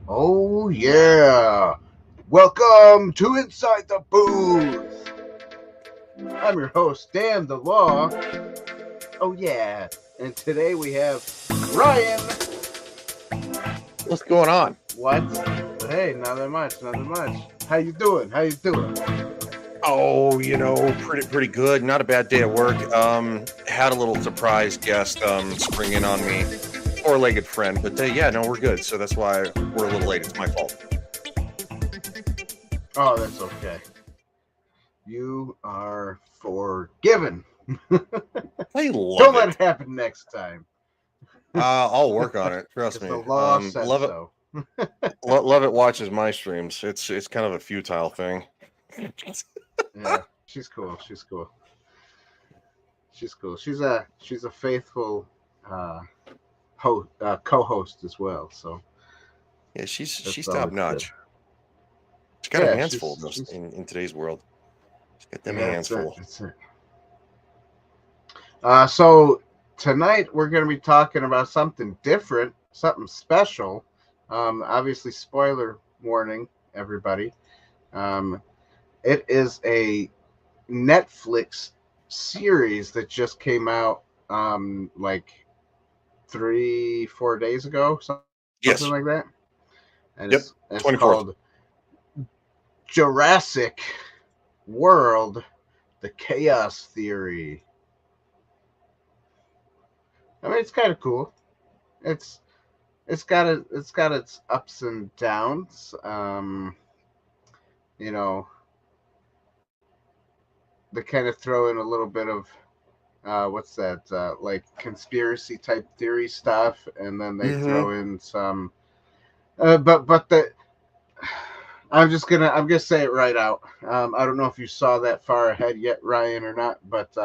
Oh, yeah. Welcome to Inside the Booth. I'm your host, Dan the Law. Oh, yeah. And today we have Ryan. What's going on? What? Hey, nothing much. How you doing? Oh, pretty good. Not a bad day at work. Had a little surprise guest spring in on me. Four-legged friend, but yeah, no, we're good. So that's why we're a little late. It's my fault. Oh, that's okay. You are forgiven. I love Don't let it. it happen next time. I'll work on it. Trust Because the me. law said Love it. so. Love it. Watches my streams. It's kind of a futile thing. Yeah, she's cool. She's a faithful co-host as well. So Yeah, she's that's top always good. notch. She's got her Yeah, hands full in today's world. She's got them hands full. That's it. So tonight we're going to be talking about something different, something special. Obviously, spoiler warning, everybody. It is a Netflix series that just came out like 3-4 days ago, something Yes. like that. And Yep. it's 24th. called Jurassic World: The Chaos Theory. I mean, it's kind of cool. It's got its ups and downs. You know, they kind of throw in a little bit of what's that? Like conspiracy type theory stuff, and then they throw in some. But the I'm gonna say it right out. I don't know if you saw that far ahead yet, Ryan, or not, but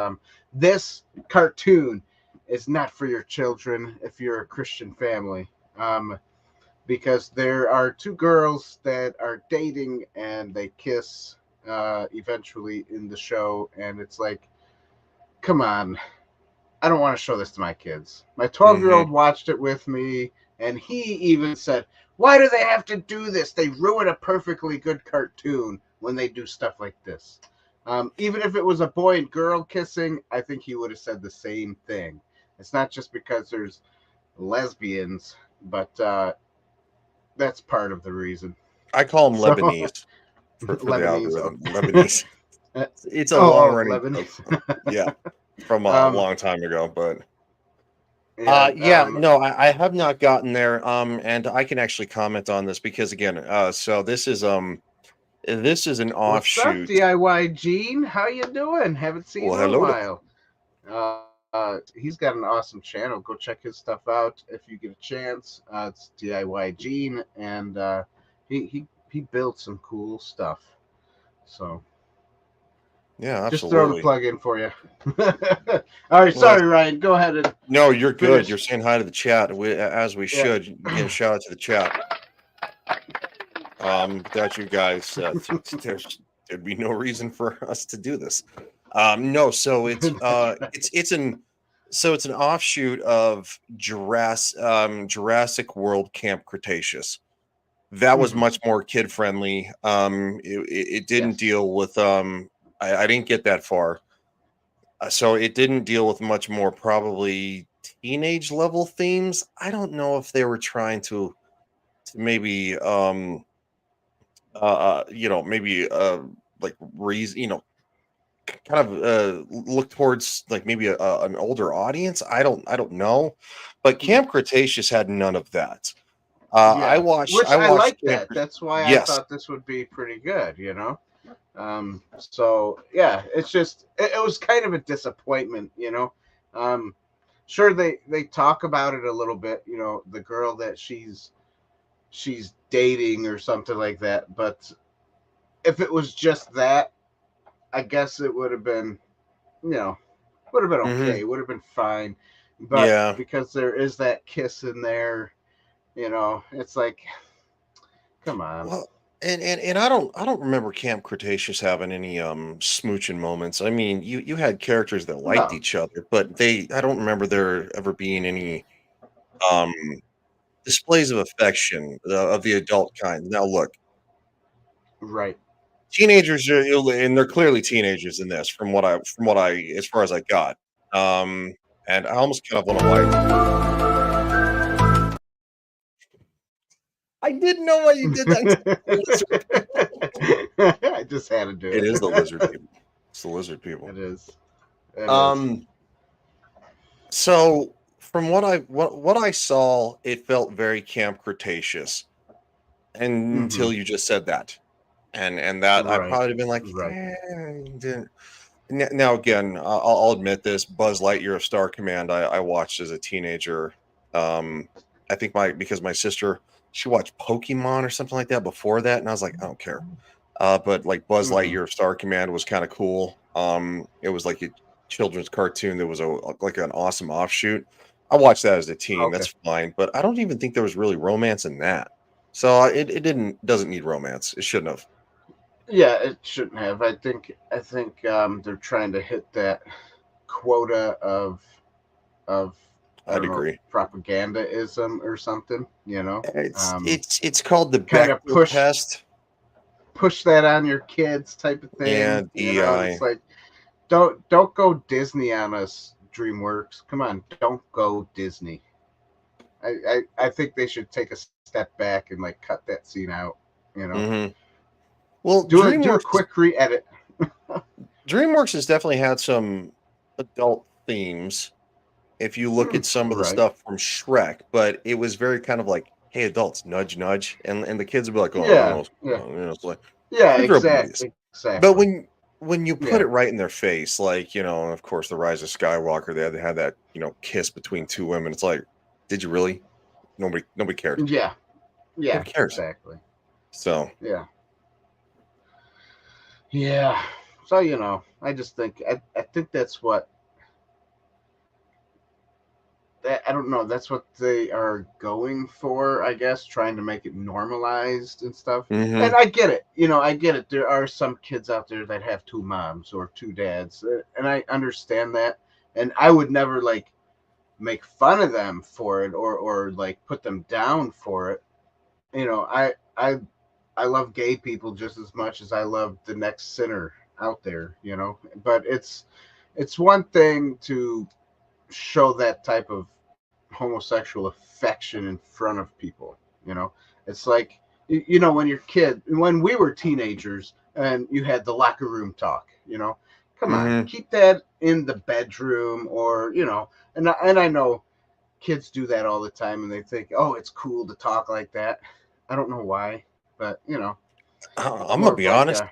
this cartoon is not for your children if you're a Christian family. Because there are two girls that are dating and they kiss eventually in the show, and it's like, come on, I don't want to show this to my kids. My 12-year-old watched it with me, and he even said, why do they have to do this? They ruin a perfectly good cartoon when they do stuff like this. Even if it was a boy and girl kissing, I think he would have said the same thing. It's not just because there's lesbians, but that's part of the reason. I call them Lebanese for the Lebanese. algorithm. Lebanese. It's a long running joke. Yeah, from a long time ago, but no, I have not gotten there. And I can actually comment on this because again, so this is an offshoot. What's up, DIY Gene? How you doing? Haven't seen you in a while. He's got an awesome channel. Go check his stuff out if you get a chance. It's DIY Gene, and he built some cool stuff. So yeah, absolutely. Just throw the plug in for you. All right, sorry, Ryan. Go ahead and. No, you're good. You're saying hi to the chat as we should. Again, shout out to the chat. Without you guys, there'd be no reason for us to do this. No, so it's an offshoot of Jurassic World Camp Cretaceous. That was much more kid friendly. It didn't deal with I didn't get that far. So it didn't deal with much more probably teenage level themes. I don't know if they were trying to maybe maybe like reason, kind of look towards like maybe an older audience. I don't know, but Camp Cretaceous had none of that. I watched like that. That's why I thought this would be pretty good, So yeah, it's just it was kind of a disappointment, Sure, they talk about it a little bit, the girl that she's dating or something like that, but if it was just that, I guess it would have been, okay, would have been fine. But because there is that kiss in there, it's like, come on. Well, and I don't remember Camp Cretaceous having any smooching moments. I mean, you had characters that liked each other, but I don't remember there ever being any displays of affection of the adult kind. Now, look, Right. teenagers are, and they're clearly teenagers in this, from what I, as far as I got. And I almost kind of want to I didn't know why you did that. I just had to do It it. is the lizard people. It's the lizard people. It is. It is. So from what I saw, it felt very Camp Cretaceous until you just said that, and that I Right. probably have been like, Right. didn't. Now again, I'll admit this. Buzz Lightyear of Star Command, I watched as a teenager. I think because my sister, she watched Pokemon or something like that before that, and I was like, I don't care. But like Buzz Lightyear of Star Command was kind of cool. It was like a children's cartoon that was like an awesome offshoot. I watched that as a teen. Okay. That's fine, but I don't even think there was really romance in that. So it doesn't need romance. It shouldn't have. Yeah, it shouldn't have. I think they're trying to hit that quota of I I'd don't know, agree. propagandaism or something. It's called the kind of Bechdel test. Push that on your kids type of thing. Yeah, DEI. It's like don't go Disney on us, DreamWorks. Come on, don't go Disney. I think they should take a step back and like cut that scene out. Well, do a quick re-edit. DreamWorks has definitely had some adult themes. If you look at some of the stuff from Shrek, but it was very kind of like, "Hey, adults, nudge, nudge," and the kids would be like, "Oh, it's like, exactly. But when you put it right in their face, like of course, the Rise of Skywalker, they had that kiss between two women. It's like, did you really? Nobody cared. Yeah, nobody cares. Exactly. So yeah. So I just think I think that's what. I don't know. That's what they are going for, I guess, trying to make it normalized and stuff. And I get it. I get it. There are some kids out there that have two moms or two dads, and I understand that. And I would never like make fun of them for it or like put them down for it. I love gay people just as much as I love the next sinner out there. But it's one thing to show that type of homosexual affection in front of people. It's like when we were teenagers and you had the locker room talk. Come on, keep that in the bedroom, or and I know kids do that all the time and they think, oh, it's cool to talk like that. I don't know why, but I'm gonna be honest.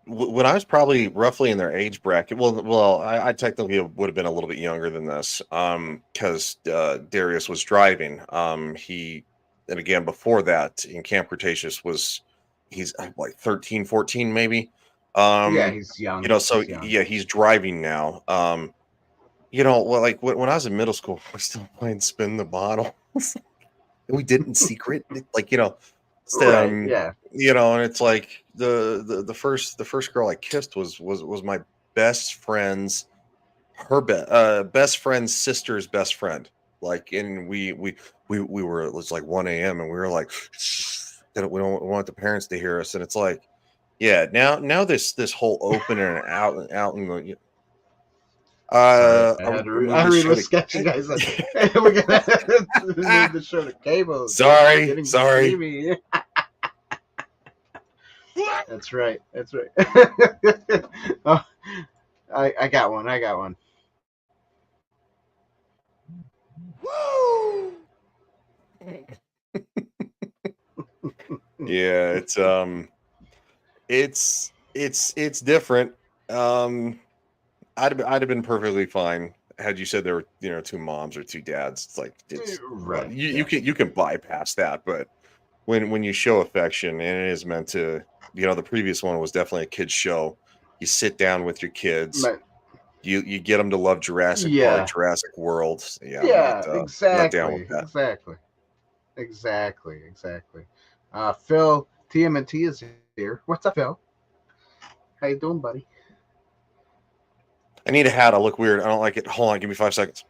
When I was probably roughly in their age bracket, well, I technically would have been a little bit younger than this, because Darius was driving. And again, before that, in Camp Cretaceous he's like 13, 14, maybe. He's young. He's driving now. Like when I was in middle school, we're still playing spin the bottle. We did it in secret, like right, yeah. And it's like the first girl I kissed was my best friend's best friend's sister's best friend. Like, and we were, it was like 1 a.m. and we were like, we don't want the parents to hear us. And it's like, yeah, now this whole open and out in the I had to read the sketch, you guys. We're gonna move the show to cable. Sorry. That's right. Oh, I got one. Woo! Yeah, it's different. I'd have been perfectly fine had you said there were two moms or two dads. It's like right. You can bypass that, but when you show affection, and it is meant to, the previous one was definitely a kid's show. You sit down with your kids. You get them to love Jurassic Park, Jurassic World. Exactly. Not down with that. Exactly. Phil TMNT is here. What's up, Phil? How you doing, buddy? I need a hat. I look weird. I don't like it. Hold on, give me 5 seconds.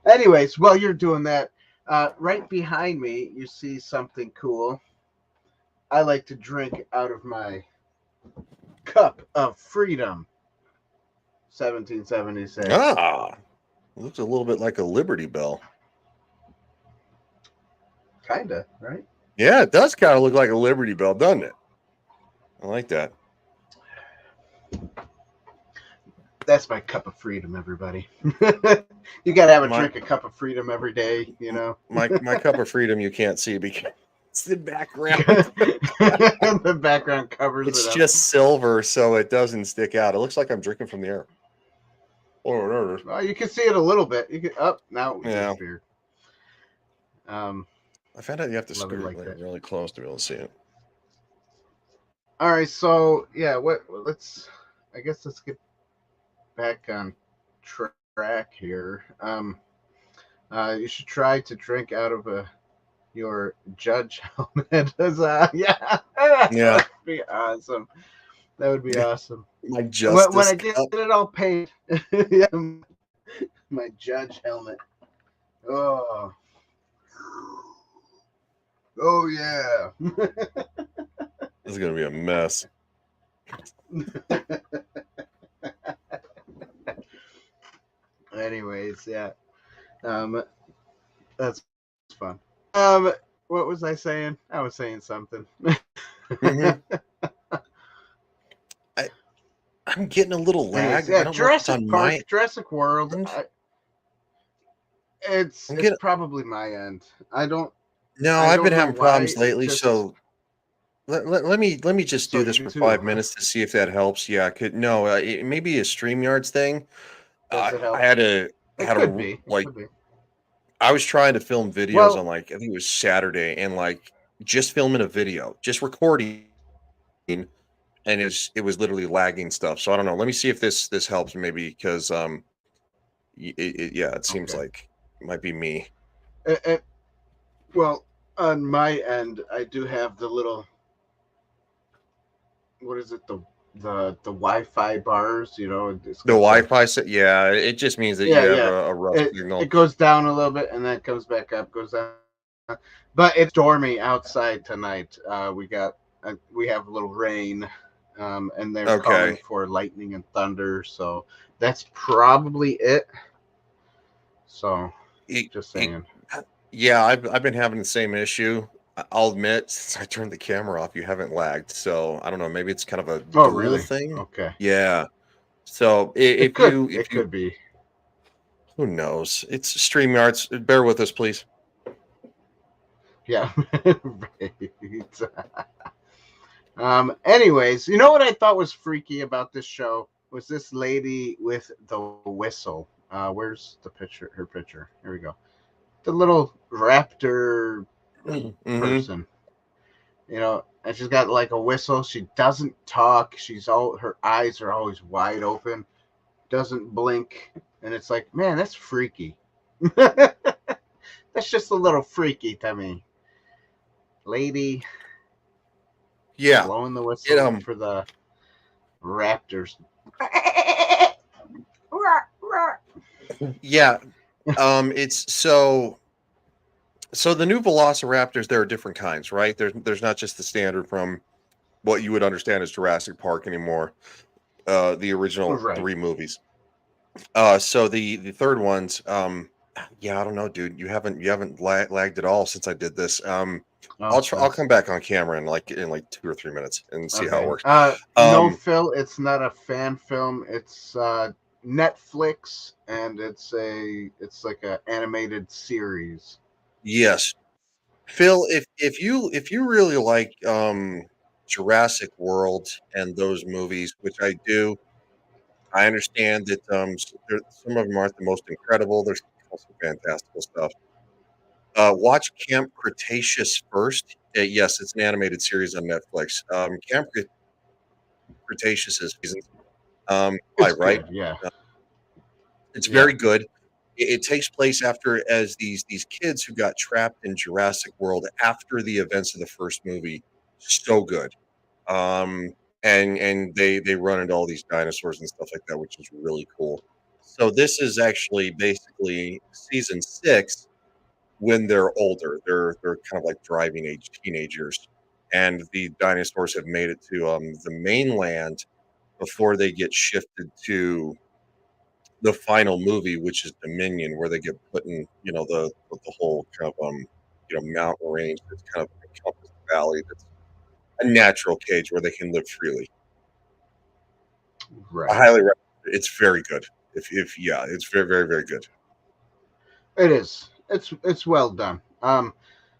Anyways, while you're doing that, right behind me, you see something cool. I like to drink out of my cup of freedom. 1776. Ah, looks a little bit like a Liberty Bell. Kinda, right? Yeah, it does kind of look like a Liberty Bell, doesn't it? I like that. That's my cup of freedom, everybody. You gotta have a drink of cup of freedom every day, you know. My cup of freedom you can't see because it's the background. The background covers it's it up. just silver, so it doesn't stick out. It looks like I'm drinking from the air. Well, you can see it a little bit. You can now it disappeared. I found out you have to scoot like really close to be able to see it. All right, so yeah, I guess let's get back on track here. You should try to drink out of your judge helmet. Yeah, that'd be awesome. That would be awesome. My justice when I get it all paid. Yeah, my judge helmet. Oh yeah. This is gonna be a mess. Anyways, yeah. That's fun. What was I saying? I was saying something. Mm-hmm. I'm getting a little lag. Yeah, Jurassic World. It's probably my end. I've been having problems lately, so let me just do this for 5 minutes to see if that helps. Yeah, it may be a StreamYards thing. I was trying to film videos on I think it was Saturday, and just filming a video, just recording, and it was literally lagging stuff. So I don't know. Let me see if this helps maybe, because it seems like it might be me. Well, on my end, I do have the little, what is it, the Wi-Fi bars, you know. The Wi-Fi set, yeah, it just means that you have a rough signal. It goes down a little bit and then it comes back up, goes down. But it's stormy outside tonight. We have a little rain, and they're calling for lightning and thunder, so that's probably it. So, just saying. Yeah, I've been having the same issue. I'll admit, since I turned the camera off, you haven't lagged. So I don't know. Maybe it's kind of a really thing. Okay. Yeah. So it could be. Who knows? It's StreamYards. Bear with us, please. Yeah. Right. Anyways, you know what I thought was freaky about this show was this lady with the whistle. Where's the picture? Her picture. Here we go. The little raptor person, you know, and she's got like a whistle. She doesn't talk. Her eyes are always wide open, doesn't blink, and it's like, man, that's freaky. That's just a little freaky to me, lady. Yeah, blowing the whistle for the raptors. Yeah. It's so the new velociraptors, there are different kinds, right? There's not just the standard from what you would understand as Jurassic Park anymore. The original 3 movies. So the third ones, I don't know, dude. You haven't lagged at all since I did this. I'll come back on camera in like 2 or 3 minutes and see how it works. No, Phil, it's not a fan film. It's Netflix, and it's like an animated series. Yes, Phil, if you really like Jurassic World and those movies, which I do, I understand that some of them aren't the most incredible. There's also fantastical stuff. Watch Camp Cretaceous first. Yes, it's an animated series on Netflix. Camp Cretaceous is seasons. Right? Yeah. It's very good. It takes place as these kids who got trapped in Jurassic World after the events of the first movie. So good. And they run into all these dinosaurs and stuff like that, which is really cool. So this is actually basically season 6 when they're older. They're kind of like driving age teenagers, and the dinosaurs have made it to the mainland before they get shifted to the final movie, which is Dominion, where they get put in, the whole kind of mountain range that's kind of encompassed the valley. That's a natural cage where they can live freely. I Right. highly recommend it. It's very good. If yeah, it's very, very, very good. It is. It's well done.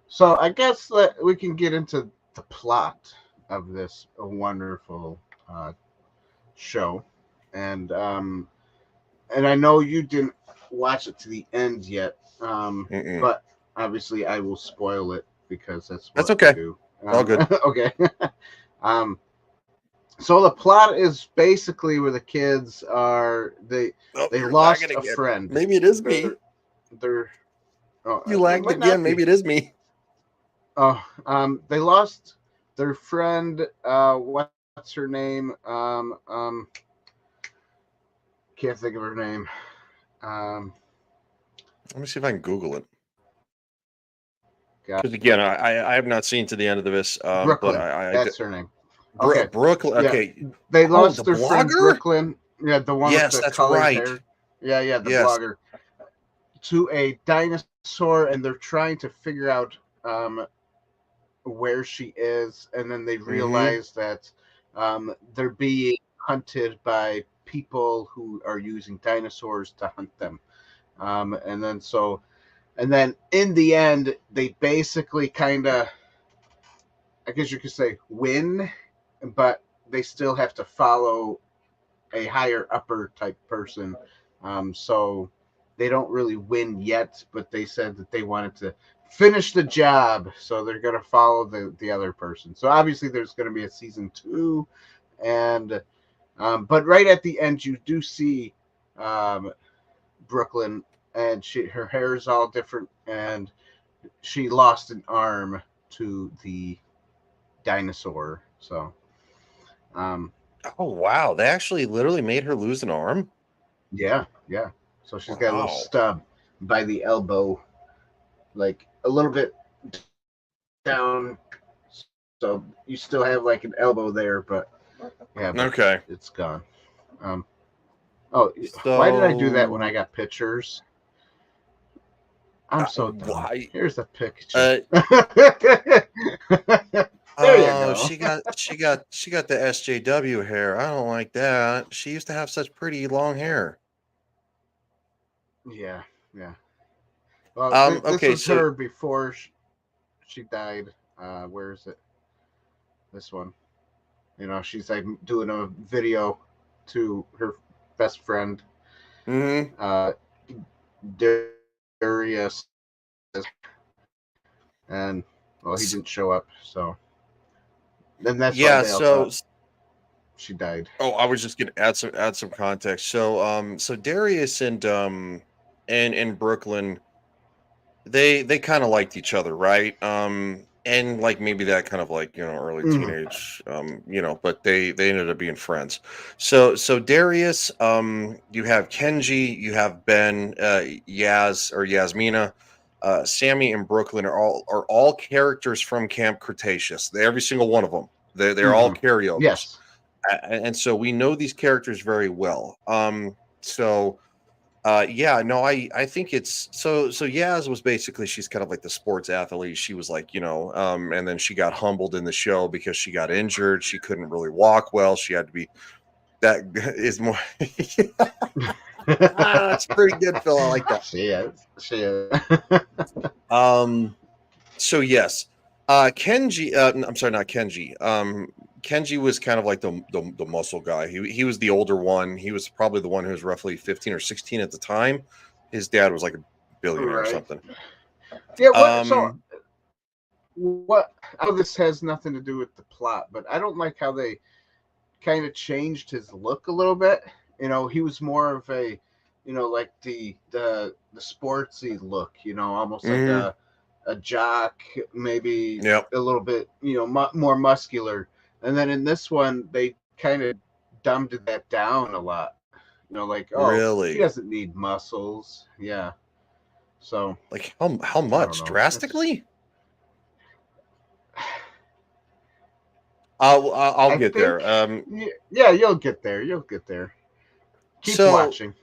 So I guess that we can get into the plot of this wonderful show, and I know you didn't watch it to the end yet, but obviously I will spoil it because that's what okay. I do. All good. Okay. So the plot is basically where the kids are they lost a friend. Maybe it is me. They're you lagged again. Maybe it is me. Oh, they lost their friend. What's her name? Can't think of her name. Let me see if I can Google it. Because again, I have not seen to the end of this. Brooklyn. But that's her name. Okay. Brooklyn. Okay. Yeah. They lost their blogger? friend Brooklyn. Yeah, the one with the that's colored right. hair. Yeah, the blogger. To a dinosaur, and they're trying to figure out where she is, and then they realize that they're being hunted by people who are using dinosaurs to hunt them. And then in the end, they basically kind of, I guess you could say, win, but they still have to follow a higher upper type person. So they don't really win yet, but they said that they wanted to finish the job, so they're going to follow the other person. So obviously there's going to be a season 2, and but right at the end you do see Brooklyn, and her hair is all different, and she lost an arm to the dinosaur. So oh wow, they actually literally made her lose an arm. Yeah. So she's got a little stub by the elbow, like a little bit down. So you still have like an elbow there, but okay, it's gone. Why did I do that when I got pictures? I'm so dumb. Why? Here's a picture. There you go. she got the SJW hair. I don't like that. She used to have such pretty long hair. Yeah. Well, this was her before she died. Where is it? This one. She's like doing a video to her best friend. Darius, and he didn't show up. So then that's why they all she died. Oh, I was just gonna add some context. So Darius and Brooklyn, they kind of liked each other, right? And like maybe that kind of like early teenage, but they ended up being friends. So Darius, you have Kenji, you have Ben, Yaz or Yasmina, Sammy and Brooklyn are all characters from Camp Cretaceous. Every single one of them. They're all carryovers. Yes. And so we know these characters very well. I think it's so Yaz was basically, she's kind of like the sports athlete. She was like, and then she got humbled in the show because she got injured. She couldn't really walk well. She had to be, that is more. That's pretty good, Phil. I like that. She is. So yes, Kenji. I'm sorry, not Kenji. Kenji was kind of like the muscle guy. He was the older one. He was probably the one who was roughly 15 or 16 at the time. His dad was like a billionaire or something. Yeah. What? I know this has nothing to do with the plot, but I don't like how they kind of changed his look a little bit. He was more of a, like the sportsy look. Almost like a jock, maybe a little bit, more muscular. And then in this one, they kind of dumbed that down a lot. You know, like, oh, she Really? doesn't need muscles. Yeah. So Like how I don't much? know. It's Drastically? I'll I get think there. yeah, you'll get there. You'll get there. Keep So watching.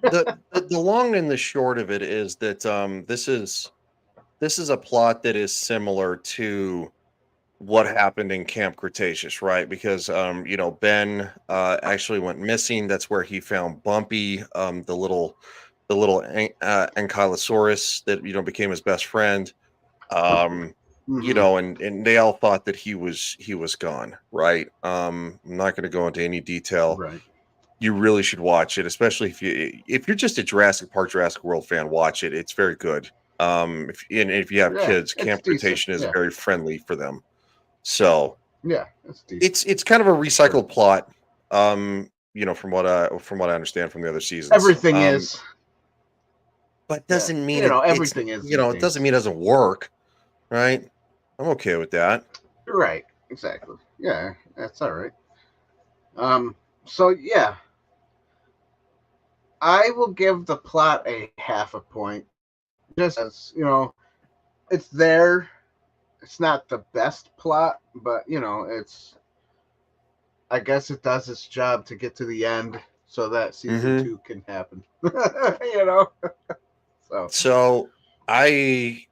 the long and the short of it is that this is a plot that is similar to what happened in Camp Cretaceous, right? Because Ben actually went missing. That's where he found Bumpy, the little ankylosaurus that became his best friend. Um, Hmm. and they all thought that he was gone, right? I'm not going to go into any detail. Right. You really should watch it, especially if you're just a Jurassic Park, Jurassic World fan. Watch it; it's very good. If you have Yeah, kids, it's Camp decent. Cretaceous is Yeah. very friendly for them. So Yeah, it's decent. it's kind of a Sure. recycled plot. From what I understand from the other seasons. Everything is. But Yeah. doesn't mean You know, it's everything is these it doesn't days. mean it doesn't work, right? I'm okay with that. Right. Exactly. Yeah, that's all right. So yeah, I will give the plot a half a point. Just as, it's there. It's not the best plot, but it's, I guess it does its job to get to the end so that season Hmm. 2 can happen. you know. So So I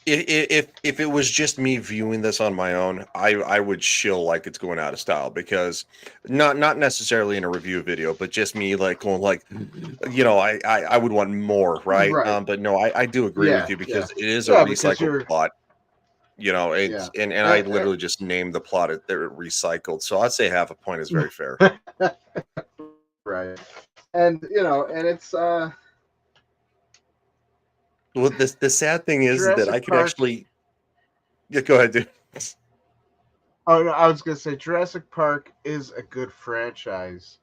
if it was just me viewing this on my own, I would shill like it's going out of style because not necessarily in a review video, but just me like going like I would want more, right? right. But no, I do agree with Yeah, you yeah. because it is a Yeah, because recycled you're plot. yeah. It's and I literally just named the plot that they're recycled. So I'd say half a point is very fair. right. And and it's Well, the sad thing is that I Jurassic could Park. actually go ahead, dude. Oh no, I was gonna say Jurassic Park is a good franchise,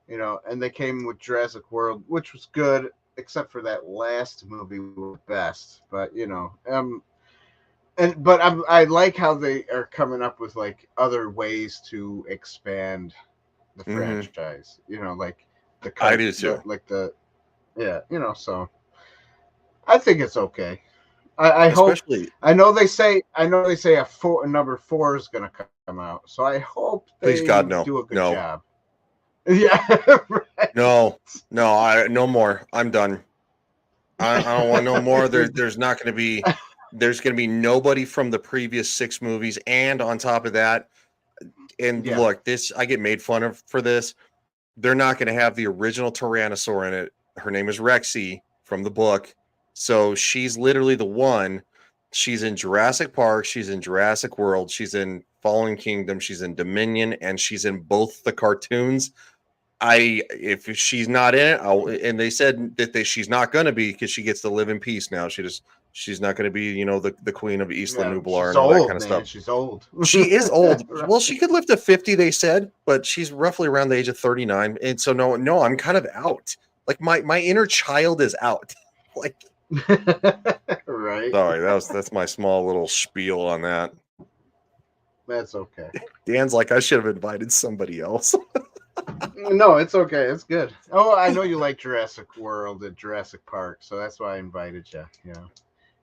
and they came with Jurassic World, which was good, except for that last movie was best. But I like how they are coming up with like other ways to expand the Hmm. franchise. Like I do too. yeah, so I think it's okay. I hope. Especially, I know they say a number 4 is gonna come out, so I hope please they God, no, do a good no, job. Yeah, right. no, no, no more. I'm done. I don't want no more. There's going to be nobody from the previous 6 movies, and on top of that, and Yeah, look, this I get made fun of for this. They're not going to have the original Tyrannosaur in it. Her name is Rexy from the book, so she's literally the one. She's in Jurassic Park. She's in Jurassic World. She's in Fallen Kingdom. She's in Dominion, and she's in both the cartoons. If she's not in it, and they said that she's not going to be because she gets to live in peace now. She's not going to be the queen of Isla yeah. Nublar She's and all that kind old, of stuff. man. She's old. She is old. Right. Well, she could live to 50, they said, but she's roughly around the age of 39, and so no, I'm kind of out. Like my inner child is out. Like, Right. sorry, that's my small little spiel on that. That's okay. Dan's like, I should have invited somebody else. No, it's okay. It's good. Oh, I know you like Jurassic World and Jurassic Park, so that's why I invited you.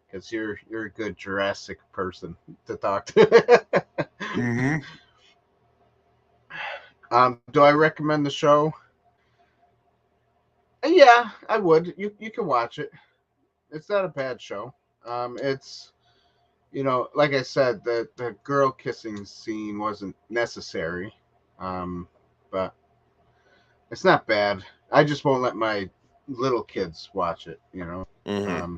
Because you're a good Jurassic person to talk to. Mm-hmm. Do I recommend the show? Yeah, I would. You can watch it. It's not a bad show. It's like I said, the girl kissing scene wasn't necessary, but it's not bad. I just won't let my little kids watch it. Mm-hmm.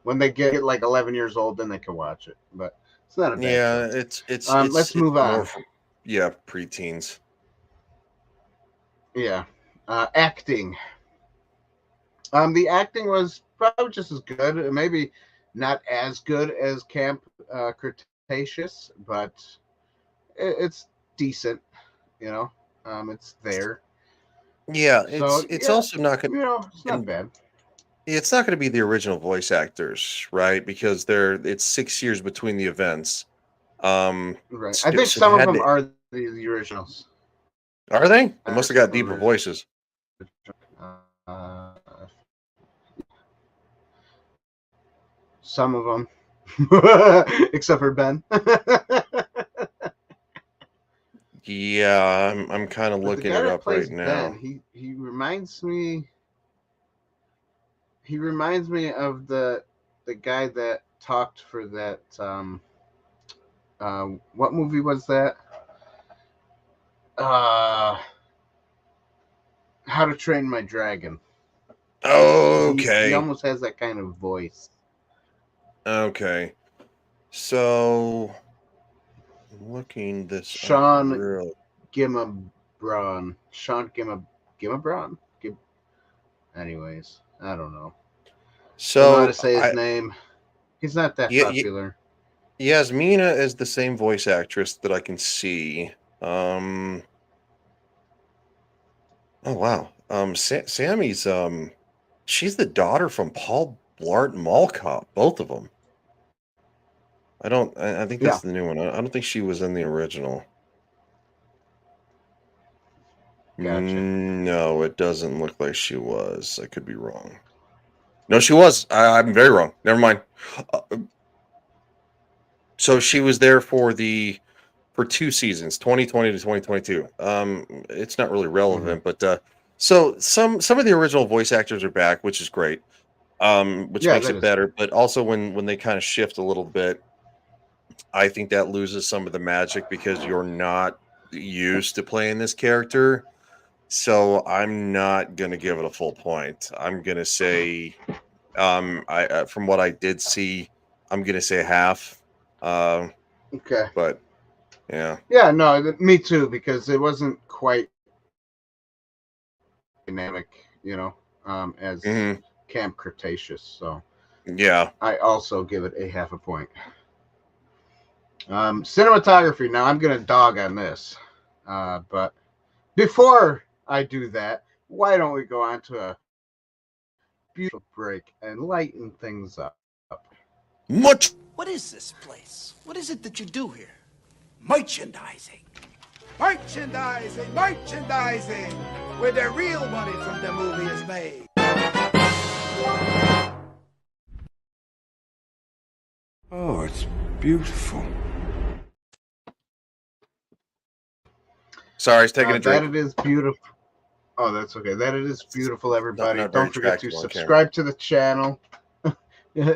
When they get like 11 years old, then they can watch it. But it's not a bad Yeah, show. it's Let's move more on. for preteens. Yeah, acting. The acting was probably just as good, maybe not as good as Camp Cretaceous, but it's decent. You know, it's there. Yeah, So it's yeah, also not going it's not and bad. it's not going to be the original voice actors, right? Because it's 6 years between the events. Right. I think So they some of had them to. are the originals. Are they? They must have got deeper voices. Some of them, except for Ben. Yeah, I'm kind of looking it up right now. Ben, he reminds me. He reminds me of the guy that talked for that. What movie was that? How to Train My Dragon. Okay. He almost has that kind of voice. Okay. So, looking this Sean up Gimabron. Anyways, I don't know. So, don't know how to say his name. He's not that popular. Yasmina is the same voice actress that I can see. Oh wow. Sammy's she's the daughter from Paul Blart and Mall Cop, both of them. I think that's the new one. I don't think she was in the original. Gotcha. No, it doesn't look like she was. I could be wrong. No, she was. I'm very wrong. Never mind. So she was there for 2 seasons, 2020 to 2022. It's not really relevant, but so some of the original voice actors are back, which is great. Which makes it better. But also when they kind of shift a little bit, I think that loses some of the magic because you're not used to playing this character. So I'm not gonna give it a full point. I'm gonna say, I from what I did see, I'm gonna say half. Okay. But yeah. Yeah, no, me too, because it wasn't quite dynamic, as Camp Cretaceous. So yeah, I also give it a half a point. Cinematography. Now I'm gonna dog on this, but before I do that, why don't we go on to a beautiful break and lighten things up? What is this place? What is it that you do here? Merchandising. Merchandising, merchandising, where the real money from the movie is made. Oh, it's beautiful. Sorry, it's taking a drink. That it is beautiful. Oh, that's okay. That it is beautiful, everybody. Don't forget to subscribe to the channel.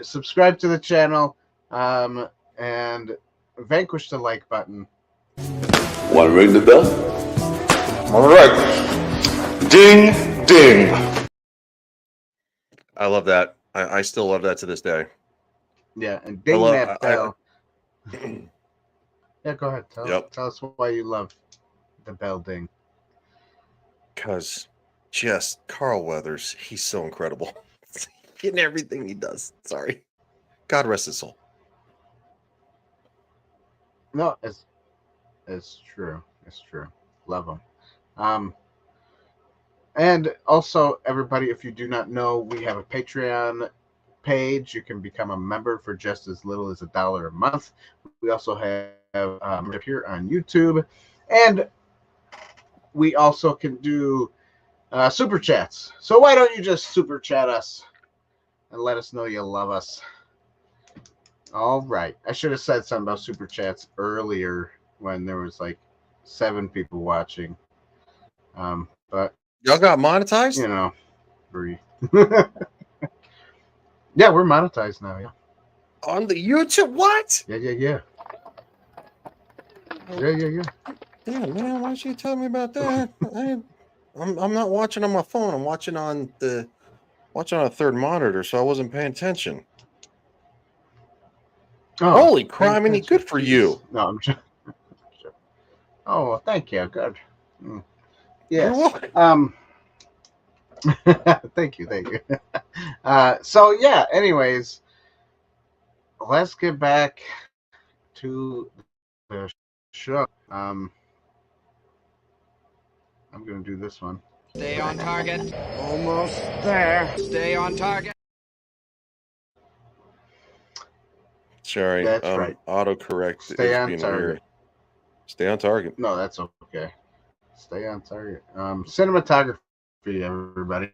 Subscribe to the channel, and vanquish the like button. Want to ring the bell? All right. Ding, ding. I love that. I still love that to this day. Yeah, and ding that bell. Yeah, go ahead. Tell us why you love the bell ding. Because just Carl Weathers, he's so incredible in everything he does. Sorry. God rest his soul. No, it's true. It's true. Love him. And also, everybody, if you do not know, we have a Patreon page. You can become a member for just as little as $1 a month. We also have here on YouTube, and we also can do super chats. So why don't you just super chat us and let us know you love us? All right. I should have said something about super chats earlier when there was like 7 people watching. But y'all got monetized? Free. Yeah, we're monetized now. Yeah. On the YouTube? What? Yeah. Yeah, man. Why don't you tell me about that? I'm not watching on my phone. I'm watching on a third monitor, so I wasn't paying attention. Oh, holy criminy, good for you. No, I'm just. Oh, thank you. Good. Yes. Thank you. So yeah. Anyways, let's get back to the show. I'm gonna do this one. Stay on target. Almost there. Stay on target. Sorry. That's right. Autocorrect Stay is on being target. weird. Stay on target. No, that's okay. Stay on target. Cinematography, everybody.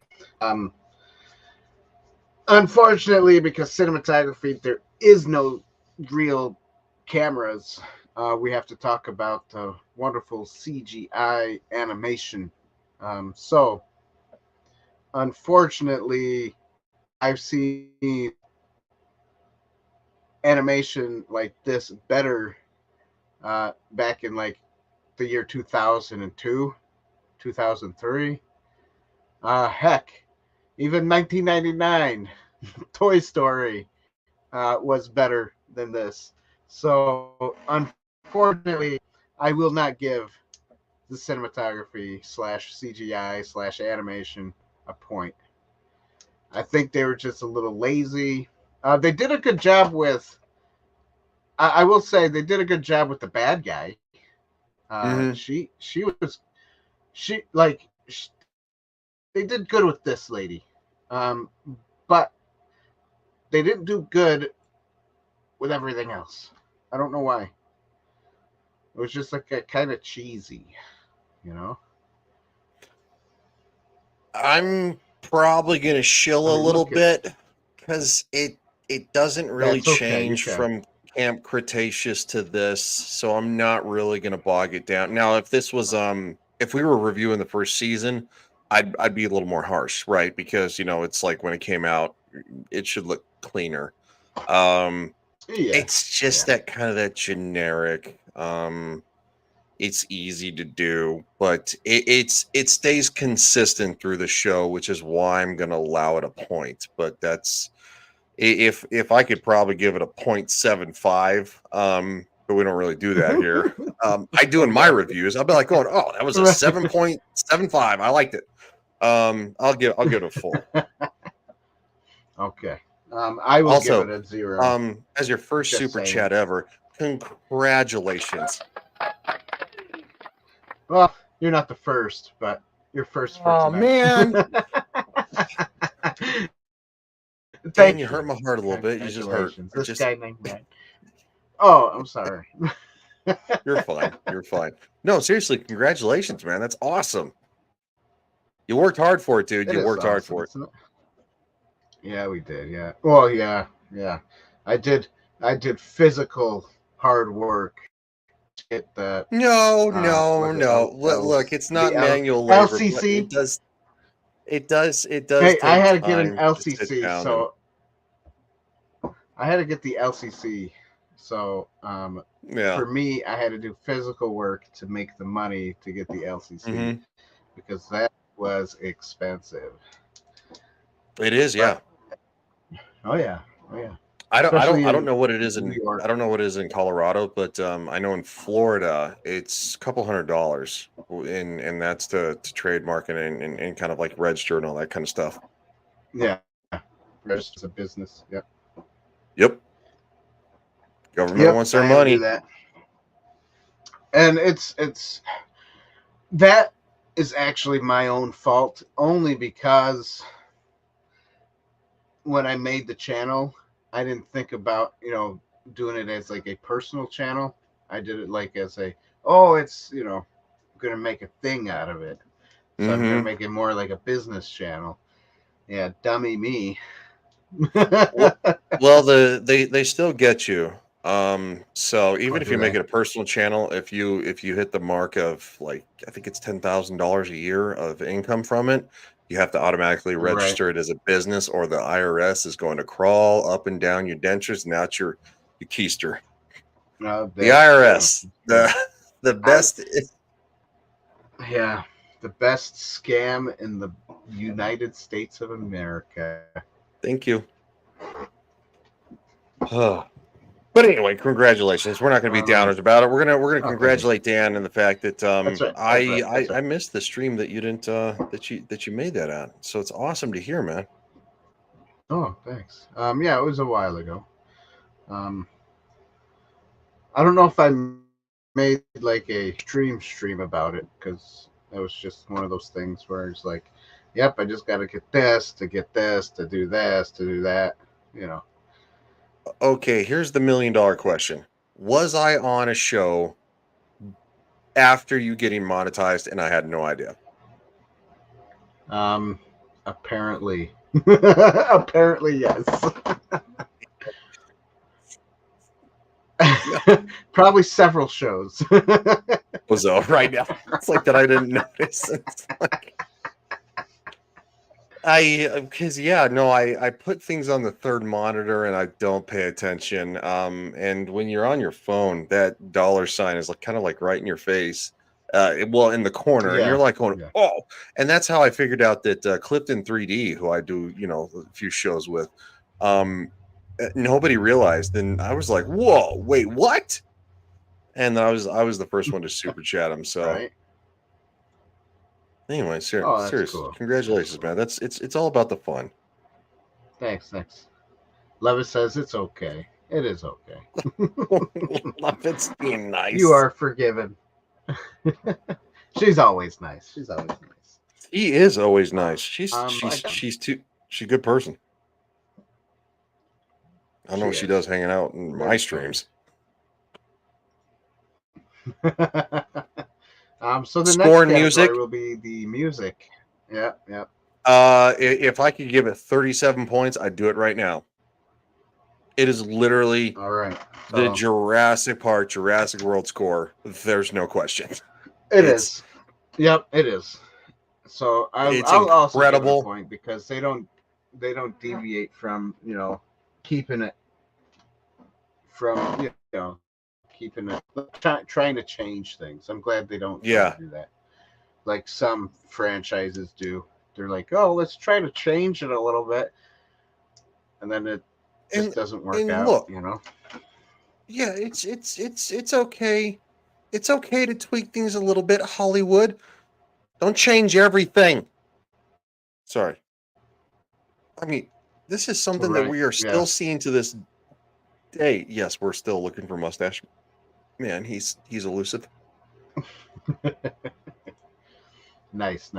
Unfortunately, because cinematography, there is no real cameras. We have to talk about the wonderful CGI animation. So, unfortunately, I've seen animation like this better back in like the year 2002, 2003. Heck, even 1999, Toy Story was better than this. So, unfortunately, I will not give the cinematography / CGI / animation a point. I think they were just a little lazy. They did a good job with. I will say they did a good job with the bad guy. She was she like she, they did good with this lady, but they didn't do good with everything else. I don't know why. It was just like a kind of cheesy, you know. I'm probably gonna shill a little bit because it doesn't really change from Camp Cretaceous to this, so I'm not really gonna bog it down. Now, if this was if we were reviewing the first season, I'd be a little more harsh, right? Because it's like when it came out, it should look cleaner. It's just that kind of that generic. It's easy to do, but it stays consistent through the show, which is why I'm going to allow it a point. But that's if I could probably give it a 0.75. But we don't really do that here. I do in my reviews. I'll be like going, oh, that was a 7.75. I liked it. I'll give it a full. Okay. I will also give it a 0. As your first super chat ever, congratulations. Well, you're not the first, but you're first for tonight. Man. Dan, you hurt my heart a little bit. You just hurt. This guy named Matt. Oh, I'm sorry. You're fine. You're fine. No, seriously, congratulations, man. That's awesome. You worked hard for it, dude. You worked hard for it. Yeah, we did. Yeah. Well, yeah. I did physical hard work. Get the no. Look, it's not manual labor. LCC. It does. Hey, I had to get an LCC, so I had to get the LCC. So, for me, I had to do physical work to make the money to get the LCC because that was expensive. It is, yeah. Oh yeah. I don't know what it is I don't know what it is in Colorado, but I know in Florida it's a couple $100, and that's to trademark and kind of like register and all that kind of stuff. Yeah, register as a business. Yep. Government wants their money. That. And it's that is actually my own fault, only because when I made the channel, I didn't think about, doing it as like a personal channel. I did it like as it's, going to make a thing out of it. So I'm going to make it more like a business channel. Yeah, dummy me. well, they still get you. So even if you make it a personal channel, if you hit the mark of like, I think it's $10,000 a year of income from it, you have to automatically register it as a business, or the IRS is going to crawl up and down your dentures. Now it's your keister. The IRS, the best. The best scam in the United States of America. Thank you. But anyway, congratulations. We're not going to be downers about it. We're gonna congratulate Dan in the fact that I missed the stream that you didn't that you made that on. So it's awesome to hear, man. Oh, thanks. Yeah, it was a while ago. I don't know if I made like a stream about it, because it was just one of those things where it's like, yep, I just got to get this, to do this, to do that, Okay, here's the $1 million question. Was I on a show after you getting monetized, and I had no idea. Apparently. Apparently, yes. Probably several shows. Was right now. It's like that I didn't notice. It's like because I put things on the third monitor and I don't pay attention. And when you're on your phone, that $sign is like kind of like right in your face. Well, in the corner, and you're like going, oh, and that's how I figured out that Clifton 3D, who I do, a few shows with, nobody realized, and I was like, whoa, wait, what? And I was the first one to super chat him. So right. Anyway, seriously, cool. Congratulations, man. It's all about the fun. Thanks. Levis says it's okay. It is okay. Levis being nice. You are forgiven. She's always nice. He is always nice. She's a good person. I don't know what she does hanging out in my streams. So the Score next music will be the music. Yeah. If I could give it 37 points, I'd do it right now. It is literally all right. The Jurassic World score. There's no question. It is. Yep, it is. So I'll also give it a point because they don't deviate from keeping it trying to change things. I'm glad they don't do that. Like some franchises do. They're like, oh, let's try to change it a little bit, and then it just doesn't work out. Look, Yeah, it's okay. It's okay to tweak things a little bit, Hollywood. Don't change everything. Sorry. I mean, this is something that we are still seeing to this day. Yes, we're still looking for Mustache Man. He's elusive. Nice.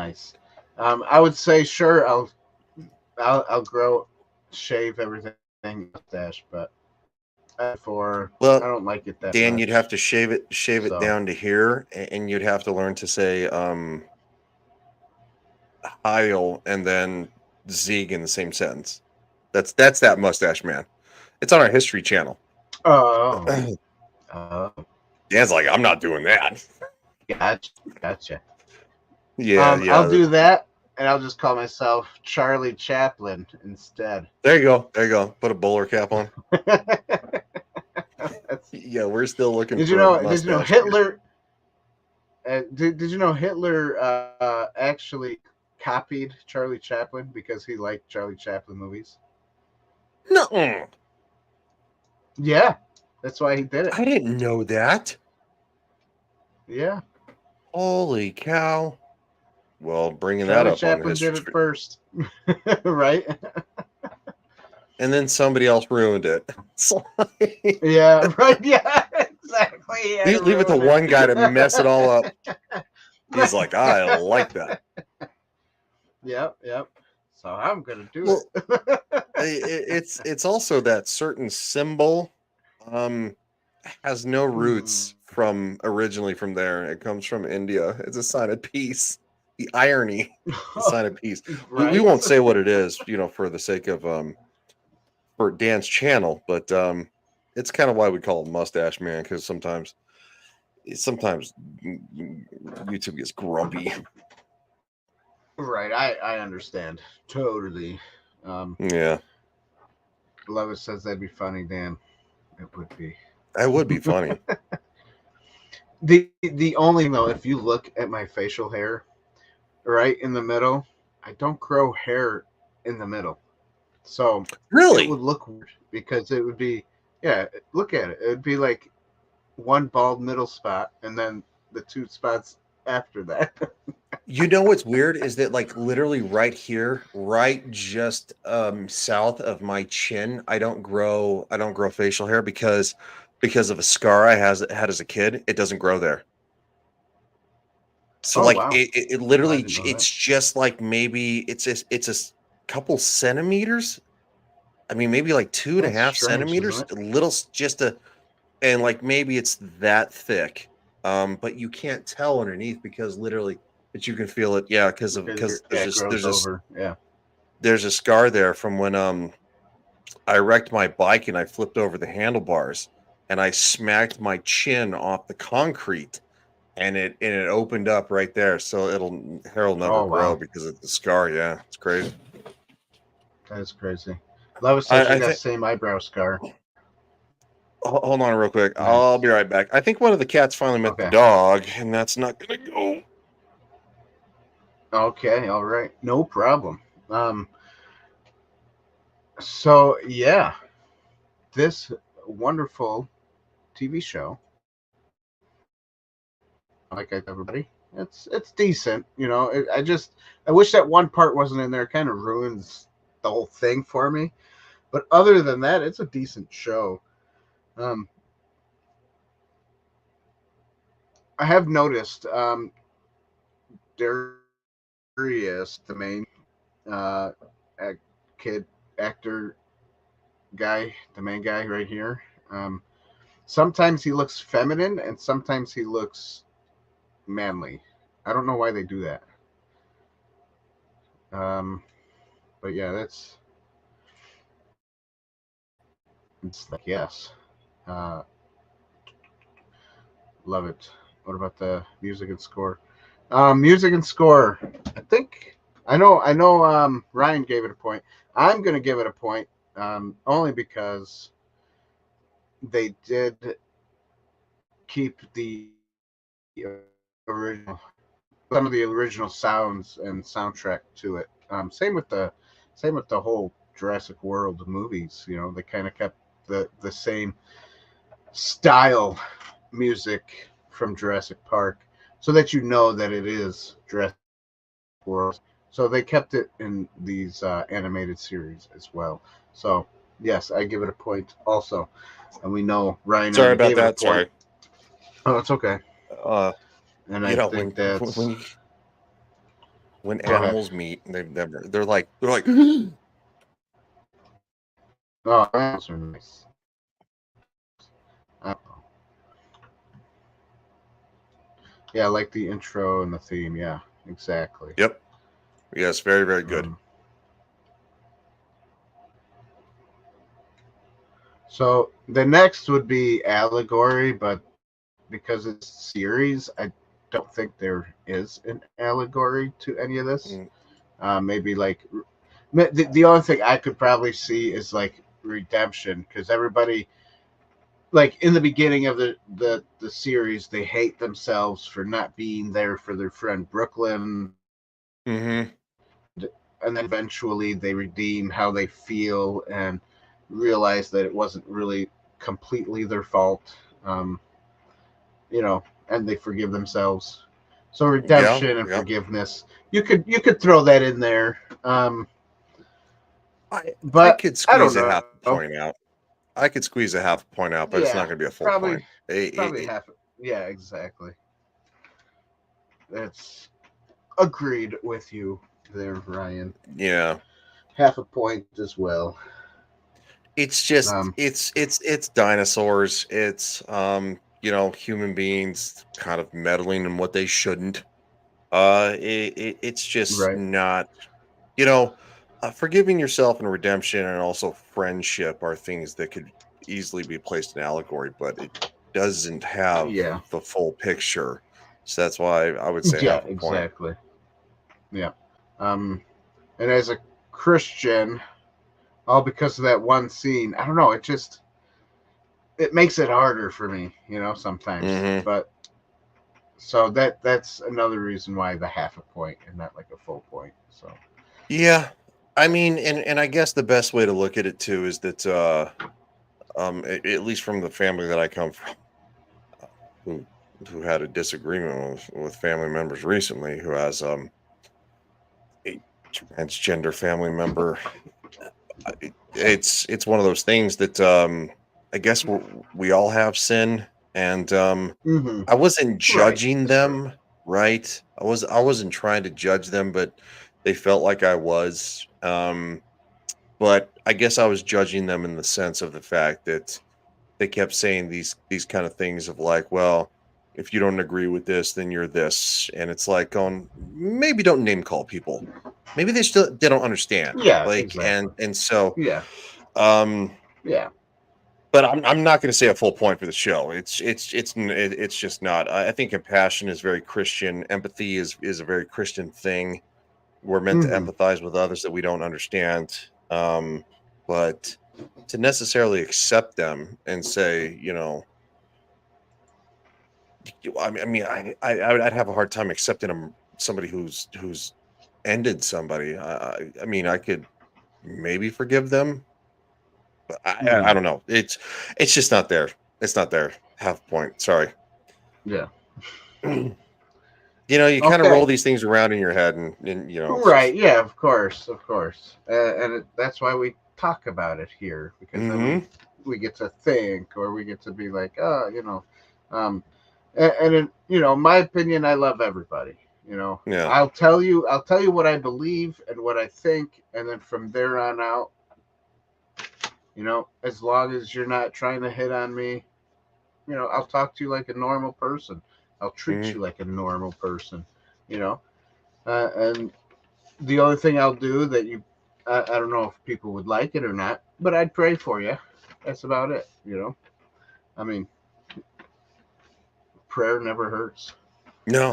I would say sure. I'll shave everything mustache, but I don't like it that Dan, much. you'd have to shave it down to here, and you'd have to learn to say Heil and then Zieg in the same sentence. That's that Mustache Man. It's on our history channel. Oh. Dan's like, I'm not doing that. Gotcha. Yeah. I'll do that, and I'll just call myself Charlie Chaplin instead. There you go. Put a bowler cap on. Yeah, we're still looking. Did you know Hitler? Did you know Hitler actually copied Charlie Chaplin because he liked Charlie Chaplin movies? No. Yeah, that's why he did it. I didn't know that. Yeah. Holy cow! Well, bringing Charlie that up Chaplin on did it first, right? And then somebody else ruined it. Yeah, right. Yeah, exactly. Leave it to one guy to mess it all up. He's like, I like that. Yep. So I'm gonna do it. It's also that certain symbol has no roots originally from there. It comes from India. It's a sign of peace. The irony, the sign of peace. Right? We won't say what it is, for the sake of for Dan's channel, but it's kind of why we call it Mustache Man, because sometimes YouTube gets grumpy. Right, I understand totally. Yeah. Levis says that'd be funny, Dan. It would be. That would be funny. The only though, if you look at my facial hair, right in the middle, I don't grow hair in the middle, so really it would look weird because it would be look at it. It would be like one bald middle spot and then the two spots after that. You know what's weird is that like literally right here, right just south of my chin, I don't grow facial hair because of a scar I had as a kid. It doesn't grow there. So wow. it literally it's just like maybe it's a couple centimeters. I mean maybe like 2.5 centimeters. A little and like maybe it's that thick. but you can't tell underneath because literally, but you can feel it. Yeah, because there's a scar there from when I wrecked my bike and I flipped over the handlebars and I smacked my chin off the concrete and it opened up right there. So hair will never grow because of the scar. Yeah, it's crazy. That's crazy. Love says she got the same eyebrow scar. Hold on real quick. Nice. I'll be right back. I think one of the cats finally met the dog, and that's not going to go. Okay, all right. No problem. So, yeah, this wonderful TV show, like everybody, it's decent. You know, I wish that one part wasn't in there. It kind of ruins the whole thing for me. But other than that, it's a decent show. I have noticed Darius, the main actor guy, the main guy right here. Sometimes he looks feminine and sometimes he looks manly. I don't know why they do that. But yeah, it's like, yes. Love it. What about the music and score? Music and score. I know Ryan gave it a point. I'm gonna give it a point, only because they did keep some of the original sounds and soundtrack to it. Same with the whole Jurassic World movies. You know, they kind of kept the same style music from Jurassic Park, so that you know that it is Jurassic World. So they kept it in these animated series as well. So yes, I give it a point also. And we know Ryan. Sorry about that. Sorry. Oh, it's okay. And I think that's when animals meet, they're like. Oh, animals are nice. Yeah, I like the intro and the theme. Yeah, exactly. Yep. Yes, very, very good. So the next would be Allegory, but because it's series, I don't think there is an allegory to any of this. Maybe like the only thing I could probably see is like redemption, because everybody, like in the beginning of the series, they hate themselves for not being there for their friend Brooklyn. Mm-hmm. And then eventually they redeem how they feel and realize that it wasn't really completely their fault. You know, and they forgive themselves. So redemption and forgiveness. You could throw that in there. But I could squeeze a half a point out. I could squeeze a half a point out, but it's not going to be a full point. Probably half. Yeah, exactly. That's agreed with you there, Ryan. Yeah, half a point as well. It's just it's dinosaurs. It's human beings kind of meddling in what they shouldn't. It's just not, forgiving yourself and redemption and also friendship are things that could easily be placed in allegory, but it doesn't have the full picture. So that's why I would say half a point. Exactly. Yeah. And as a Christian, all because of that one scene, I don't know, it makes it harder for me, sometimes. Mm-hmm. But so that's another reason why the half a point and not like a full point. So yeah, I mean, and I guess the best way to look at it too is that at least from the family that I come from, who had a disagreement with family members recently, who has a transgender family member. It's one of those things that I guess we all have sin, and I wasn't judging them, right? I wasn't trying to judge them, but they felt like I was. But I guess I was judging them in the sense of the fact that they kept saying these kind of things of like, well, if you don't agree with this, then you're this. And it's like going, maybe don't name call people. Maybe they don't understand. Yeah, like exactly. and so Yeah. Yeah. But I'm not going to say a full point for the show. It's just not. I think compassion is very Christian. Empathy is a very Christian thing. We're meant to empathize with others that we don't understand. But to necessarily accept them and say, you know, I'd have a hard time accepting somebody who's ended somebody. I mean, I could maybe forgive them. I don't know. It's just not there. It's not there. Half point. Sorry. Yeah. You know, you kind of roll these things around in your head, and you know. Right. Yeah. Of course. That's why we talk about it here, because then we get to think, or we get to be like, oh, you know, and in, you know, my opinion, I love everybody. You know, I'll tell you what I believe and what I think, and then from there on out, you know, as long as you're not trying to hit on me, you know, I'll talk to you like a normal person. I'll treat you like a normal person, you know. And the only thing I'll do that I don't know if people would like it or not, but I'd pray for you. That's about it, you know. I mean, prayer never hurts. No.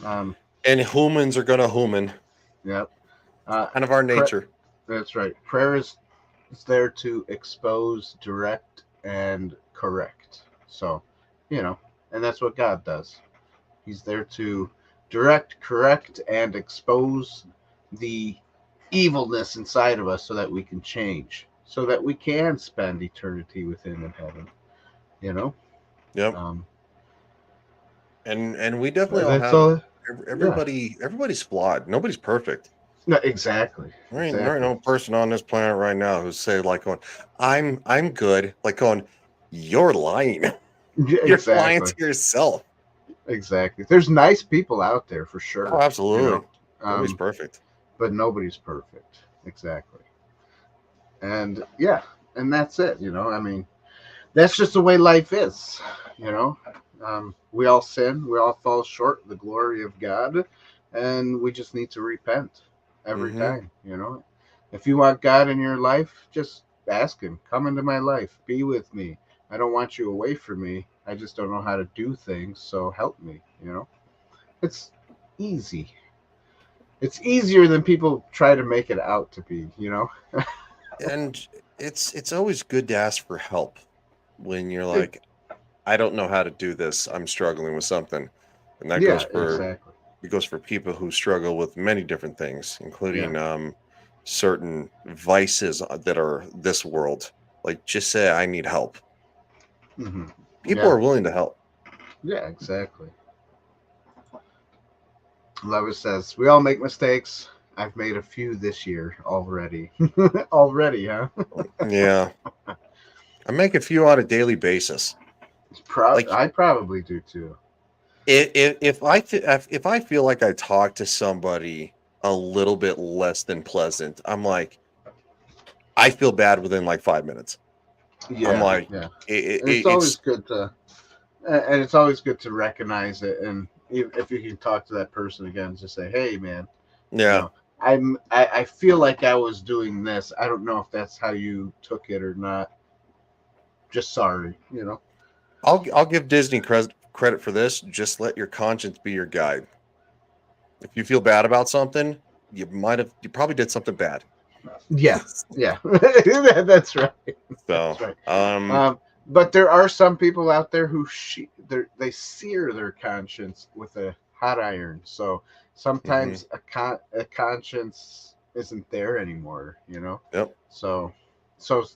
And humans are gonna human. Yep. Kind of our nature. That's right. Prayer is there to expose, direct, and correct. So, you know, and that's what God does. He's there to direct, correct, and expose the evilness inside of us so that we can change, so that we can spend eternity with him in heaven, you know. Yep. And we definitely all have everybody's flawed. Nobody's perfect. No, exactly. There ain't no person on this planet right now who's say like going, I'm good. Like going, you're lying. You're lying to yourself. Exactly. There's nice people out there for sure. Oh, absolutely. You know? Nobody's perfect. But nobody's perfect. Exactly. And yeah, and that's it. You know, I mean, that's just the way life is. You know, we all sin. We all fall short of the glory of God. And we just need to repent every time. You know, if you want God in your life, just ask him, come into my life, be with me. I don't want you away from me. I just don't know how to do things, so help me, you know. It's easy. It's easier than people try to make it out to be, you know. And it's always good to ask for help when you're like, I don't know how to do this. I'm struggling with something. And that goes for people who struggle with many different things, including certain vices that are this world. Like, just say I need help. People are willing to help. Yeah, exactly. Lover says, we all make mistakes. I've made a few this year already. Already, huh? Yeah. I make a few on a daily basis. I probably do too. If I feel like I talk to somebody a little bit less than pleasant, I'm like, I feel bad within like 5 minutes. Yeah, I'm like, it's always good to, and it's always good to recognize it. And if you can talk to that person again, just say, "Hey, man, yeah, you know, I feel like I was doing this. I don't know if that's how you took it or not. Just sorry, you know." I'll give Disney credit for this. Just let your conscience be your guide. If you feel bad about something, you probably did something bad. Yeah, that's right. So, that's right. But there are some people out there who they sear their conscience with a hot iron. So sometimes a conscience isn't there anymore, you know. Yep. So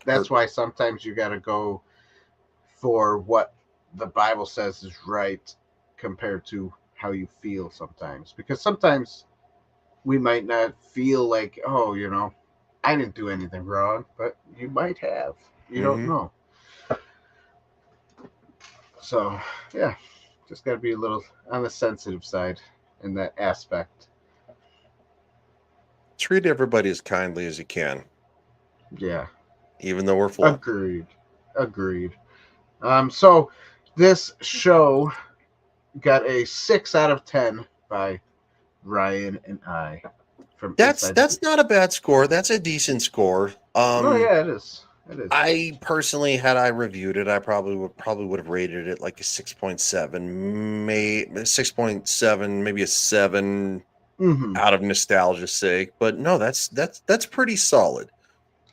that's why sometimes you got to go for what the Bible says is right compared to how you feel sometimes, because sometimes we might not feel like, oh, you know, I didn't do anything wrong, but you might have. You don't know. So, yeah, just got to be a little on the sensitive side in that aspect. Treat everybody as kindly as you can. Yeah. Even though we're flawed. Agreed. So this show got a 6 out of 10 by Ryan and I. From That's not a bad score. That's a decent score. Oh yeah, it is. It is. I personally, had I reviewed it, I probably would have rated it like a 6.7, maybe 6.7, maybe a 7 out of nostalgia's sake. But no, that's pretty solid.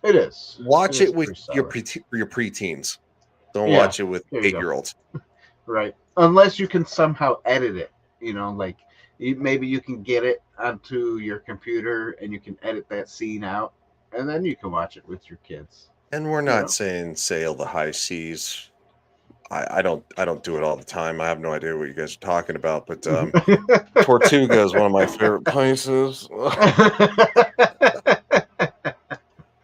It is. Watch it with your preteens. Don't watch it with 8-year-olds. Right. Unless you can somehow edit it, like maybe you can get it onto your computer and you can edit that scene out, and then you can watch it with your kids. And we're not saying sail the high seas. I don't do it all the time. I have no idea what you guys are talking about, but Tortuga is one of my favorite places.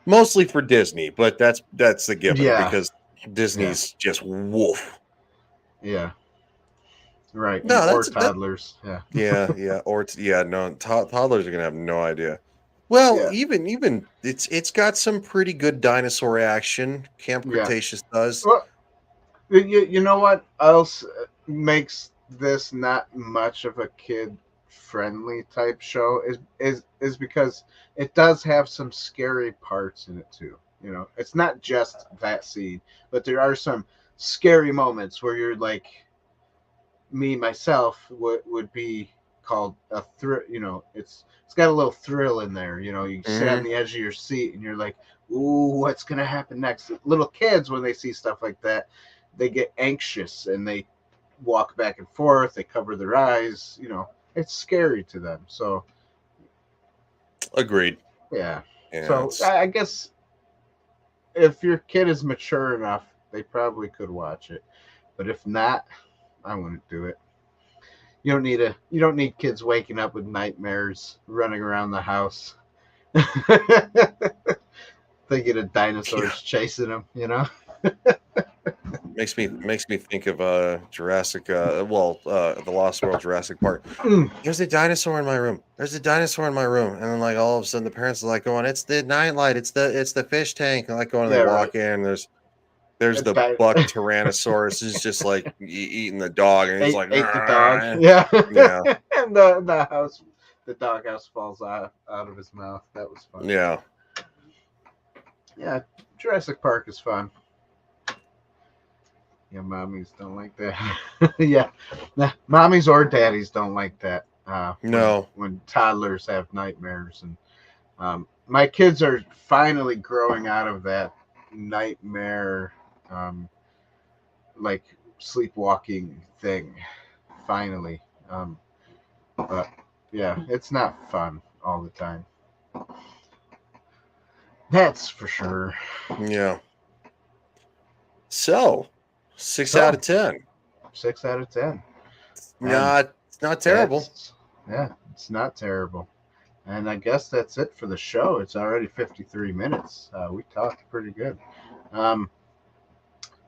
Mostly for Disney, but that's the given because Disney's just woof. Yeah. Right. No, or toddlers. No, toddlers are gonna have no idea. Well, even it's got some pretty good dinosaur action. Camp Cretaceous does. Well, you know what else makes this not much of a kid-friendly type show is because it does have some scary parts in it too. It's not just that scene, but there are some scary moments where you're like, me myself would be called a thrill. It's got a little thrill in there. You sit on the edge of your seat and you're like, ooh, what's gonna happen next? Little kids, when they see stuff like that, they get anxious and they walk back and forth, they cover their eyes. It's scary to them. So agreed. Yeah. So I guess if your kid is mature enough, they probably could watch it, but if not, I wouldn't do it. You don't need kids waking up with nightmares, running around the house, thinking of dinosaurs chasing them. Makes me think of Jurassic. The Lost World, Jurassic Park. There's a dinosaur in my room. There's a dinosaur in my room, and then like all of a sudden the parents are like going, "It's the nightlight. It's the fish tank." And like going, they walk in. There's the buck Tyrannosaurus is just like eating the dog, and he's like, ate the dog. Yeah. And the doghouse falls out of his mouth. That was fun. Yeah. Yeah. Jurassic Park is fun. Yeah, mommies don't like that. Yeah. Nah, mommies or daddies don't like that. No. When toddlers have nightmares. And my kids are finally growing out of that nightmare, like sleepwalking thing. Finally. But yeah, it's not fun all the time. That's for sure. Yeah. So, 6 out of 10. 6 out of 10. It's not terrible. It's not terrible. And I guess that's it for the show. It's already 53 minutes. We talked pretty good.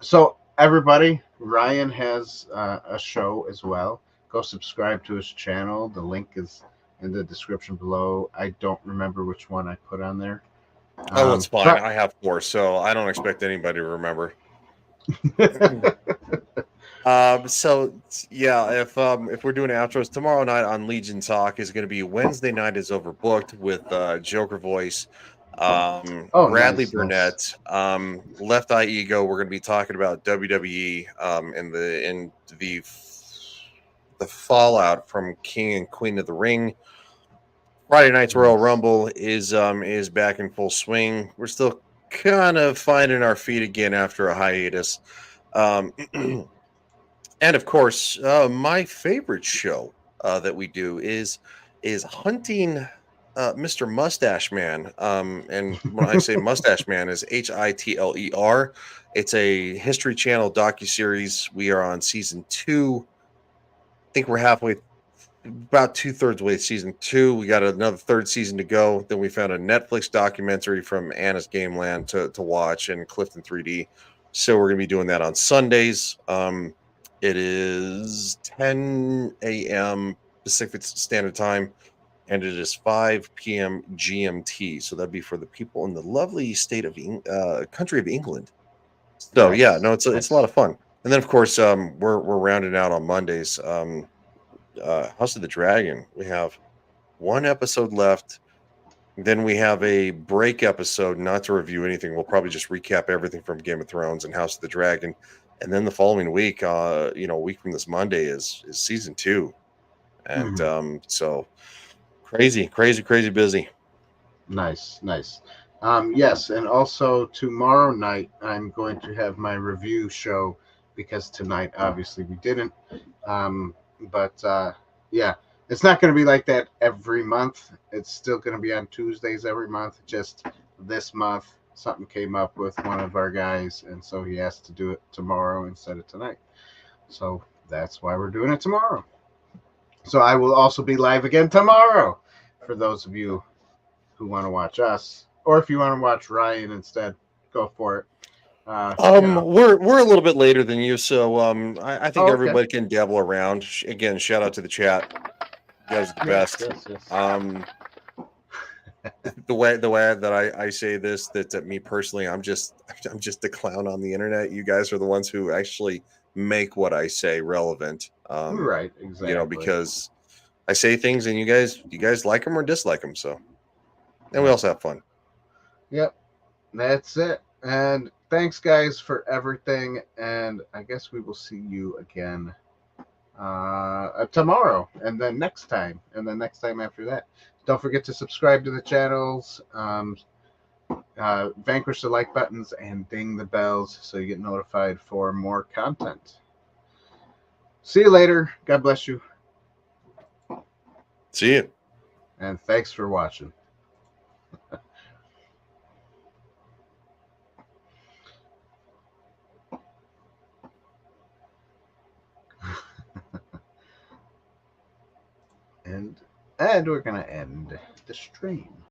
So everybody, Ryan has a show as well. Go subscribe to his channel. The link is in the description below. I don't remember which one I put on there. It's fine. I have 4, so I don't expect anybody to remember. So yeah, if we're doing outros tomorrow night on Legion Talk is going to be Wednesday night is overbooked with Joker Voice, Bradley Burnett, Left Eye Ego. We're going to be talking about WWE in the fallout from King and Queen of the Ring. Friday night's Royal Rumble is back in full swing. We're still kind of finding our feet again after a hiatus. And of course, my favorite show that we do is Hunting Mr. Mustache Man. And when I say Mustache Man, is Hitler. It's a History Channel docuseries. We are on season 2. I think we're halfway, about 2/3 way season 2. We got another 3rd season to go. Then we found a Netflix documentary from Anna's Gameland to watch, and Clifton 3D. So we're going to be doing that on Sundays. It is 10 a.m. Pacific Standard Time, and it is 5 p.m. GMT. So that'd be for the people in the lovely state of country of England. So nice. Yeah, no, it's a lot of fun. And then of course we're rounding out on Mondays. House of the Dragon. We have one episode left. Then we have a break episode, not to review anything. We'll probably just recap everything from Game of Thrones and House of the Dragon. And then the following week, a week from this Monday is season 2. And so crazy busy. Nice. Yes, and also tomorrow night I'm going to have my review show, because tonight obviously we didn't. But yeah, it's not going to be like that every month. It's still going to be on Tuesdays every month. Just this month, something came up with one of our guys, and so he has to do it tomorrow instead of tonight. So that's why we're doing it tomorrow. So I will also be live again tomorrow for those of you who want to watch us, or if you want to watch Ryan instead, go for it. We're a little bit later than you, so I think okay. Everybody can dabble around. Again, shout out to the chat. You guys are the best. Yes. The way that I say this, that me personally, I'm just a clown on the internet. You guys are the ones who actually make what I say relevant. Right, exactly. Because I say things and you guys like them or dislike them. So, and we also have fun. Yep, that's it. And thanks, guys, for everything. And I guess we will see you again tomorrow, and then next time, and then next time after that. Don't forget to subscribe to the channels, vanquish the like buttons, and ding the bells so you get notified for more content. See you later. God bless you. See you. And thanks for watching. And we're going to end the stream.